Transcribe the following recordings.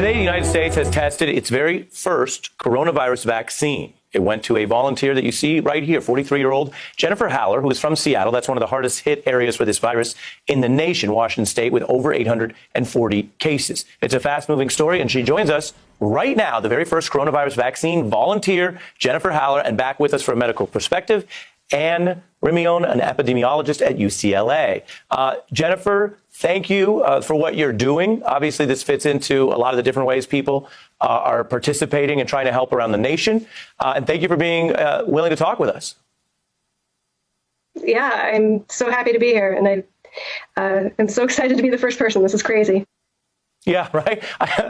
Today, the United States has tested its very first coronavirus vaccine. It went to a volunteer that you see right here, 43-year-old Jennifer Haller, who is from Seattle. That's one of the hardest hit areas for this virus in the nation, Washington State, with over 840 cases. It's a fast-moving story, and she joins us right now, the very first coronavirus vaccine volunteer, Jennifer Haller, and back with us for a medical perspective, Anne Rimion, an epidemiologist at UCLA. Jennifer, thank you for what you're doing. Obviously, this fits into a lot of the different ways people are participating and trying to help around the nation. And thank you for being willing to talk with us. Yeah, I'm so happy to be here. And I'm so excited to be the first person. This is crazy. Yeah, right.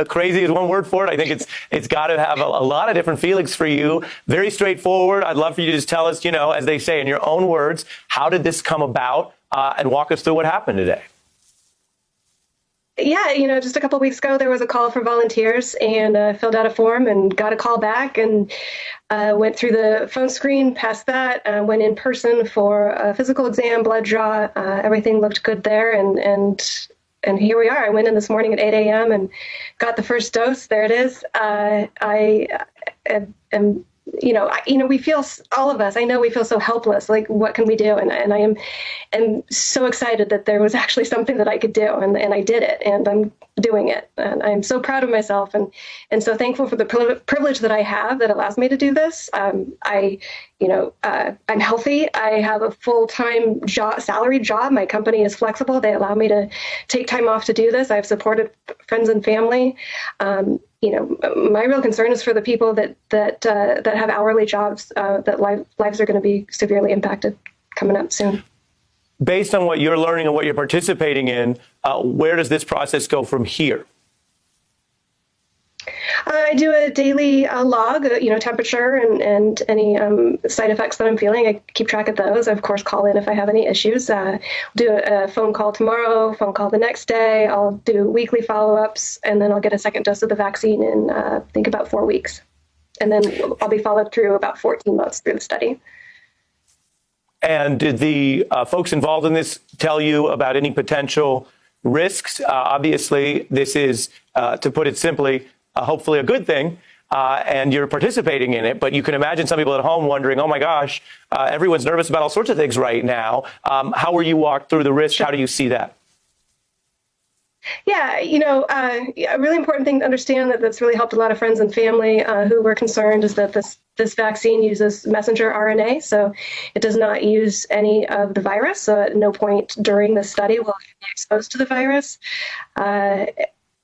Crazy is one word for it. I think it's got to have a lot of different feelings for you. Very straightforward. I'd love for you to just tell us, as they say in your own words, how did this come about, and walk us through what happened today. Yeah, just a couple of weeks ago, there was a call for volunteers, and filled out a form and got a call back, and went through the phone screen, past that, went in person for a physical exam, blood draw. Everything looked good there, and here we are. I went in this morning at 8 a.m. and got the first dose. There it is. I am, we feel, all of us, I know we feel so helpless. Like, what can we do? And I am so excited that there was actually something that I could do, and I did it, and I'm doing it. And I'm so proud of myself, and so thankful for the privilege that I have that allows me to do this. I'm healthy. I have a full-time salaried job. My company is flexible. They allow me to take time off to do this. I've supported friends and family. My real concern is for the people that have hourly jobs, that lives are going to be severely impacted coming up soon. Based on what you're learning and what you're participating in, where does this process go from here? I do a daily log, temperature and any side effects that I'm feeling. I keep track of those. I, of course, call in if I have any issues. Do a phone call tomorrow, phone call the next day. I'll do weekly follow-ups, and then I'll get a second dose of the vaccine in, I think, about 4 weeks. And then I'll be followed through about 14 months through the study. And did the folks involved in this tell you about any potential risks? Obviously, this is, to put it simply, hopefully a good thing, and you're participating in it. But you can imagine some people at home wondering, oh, my gosh, everyone's nervous about all sorts of things right now. How were you walked through the risk? How do you see that? Yeah, a really important thing to understand that's really helped a lot of friends and family who were concerned is that this vaccine uses messenger RNA, so it does not use any of the virus. So at no point during the study will you be exposed to the virus.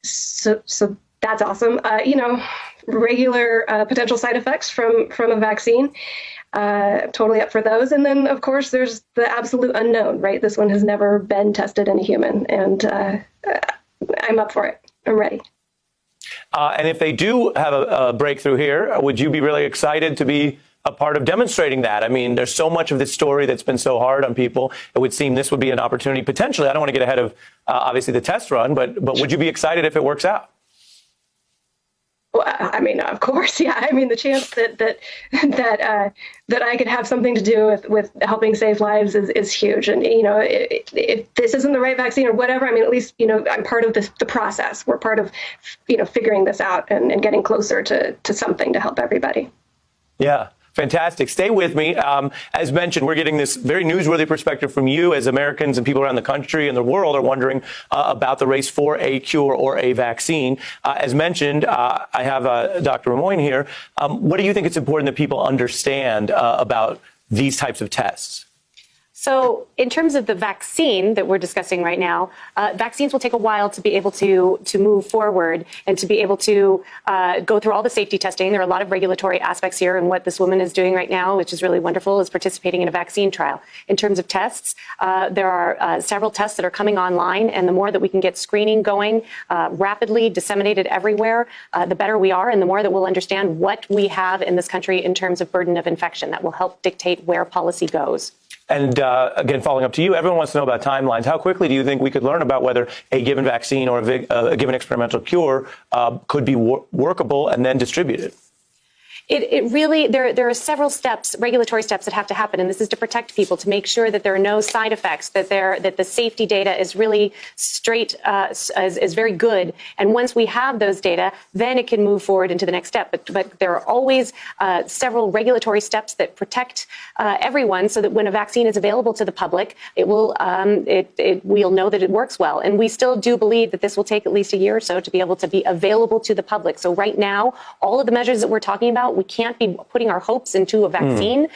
So that's awesome. Regular potential side effects from a vaccine. Totally up for those. And then, of course, there's the absolute unknown, right? This one has never been tested in a human, and I'm up for it. I'm ready. And if they do have a breakthrough here, would you be really excited to be a part of demonstrating that? I mean, there's so much of this story that's been so hard on people. It would seem this would be an opportunity, potentially. I don't want to get ahead of, obviously, the test run, but would you be excited if it works out? Well, I mean, of course, yeah. I mean, the chance that I could have something to do with helping save lives is huge. And if this isn't the right vaccine or whatever, I mean, at least I'm part of the process. We're part of figuring this out and getting closer to something to help everybody. Yeah. Fantastic. Stay with me. As mentioned, we're getting this very newsworthy perspective from you as Americans and people around the country and the world are wondering about the race for a cure or a vaccine. As mentioned, I have Dr. Rimoin here. What do you think it's important that people understand about these types of tests? So in terms of the vaccine that we're discussing right now, vaccines will take a while to be able to move forward and to be able to go through all the safety testing. There are a lot of regulatory aspects here, and what this woman is doing right now, which is really wonderful, is participating in a vaccine trial. In terms of tests, there are several tests that are coming online, and the more that we can get screening going rapidly, disseminated everywhere, the better we are, and the more that we'll understand what we have in this country in terms of burden of infection. That will help dictate where policy goes. And again, following up to you, everyone wants to know about timelines. How quickly do you think we could learn about whether a given vaccine or a given experimental cure could be workable and then distributed? It really, there are several steps, regulatory steps that have to happen, and this is to protect people, to make sure that there are no side effects, that the safety data is really straight, is very good. And once we have those data, then it can move forward into the next step. But there are always several regulatory steps that protect everyone, so that when a vaccine is available to the public, it will we'll know that it works well. And we still do believe that this will take at least a year or so to be able to be available to the public. So right now, all of the measures that we're talking about, we can't be putting our hopes into a vaccine.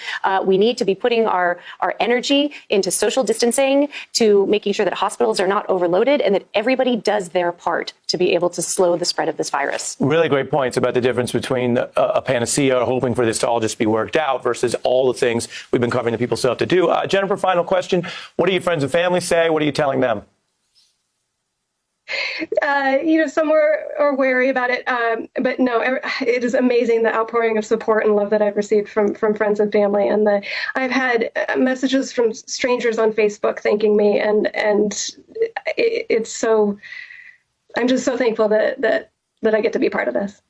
We need to be putting our energy into social distancing, to making sure that hospitals are not overloaded, and that everybody does their part to be able to slow the spread of this virus. Really great points about the difference between a panacea, hoping for this to all just be worked out, versus all the things we've been covering that people still have to do. Jennifer, final question. What do your friends and family say? What are you telling them? Some are wary about it, but no, it is amazing, the outpouring of support and love that I've received from friends and family, and I've had messages from strangers on Facebook thanking me, and it's so, I'm just so thankful that I get to be part of this.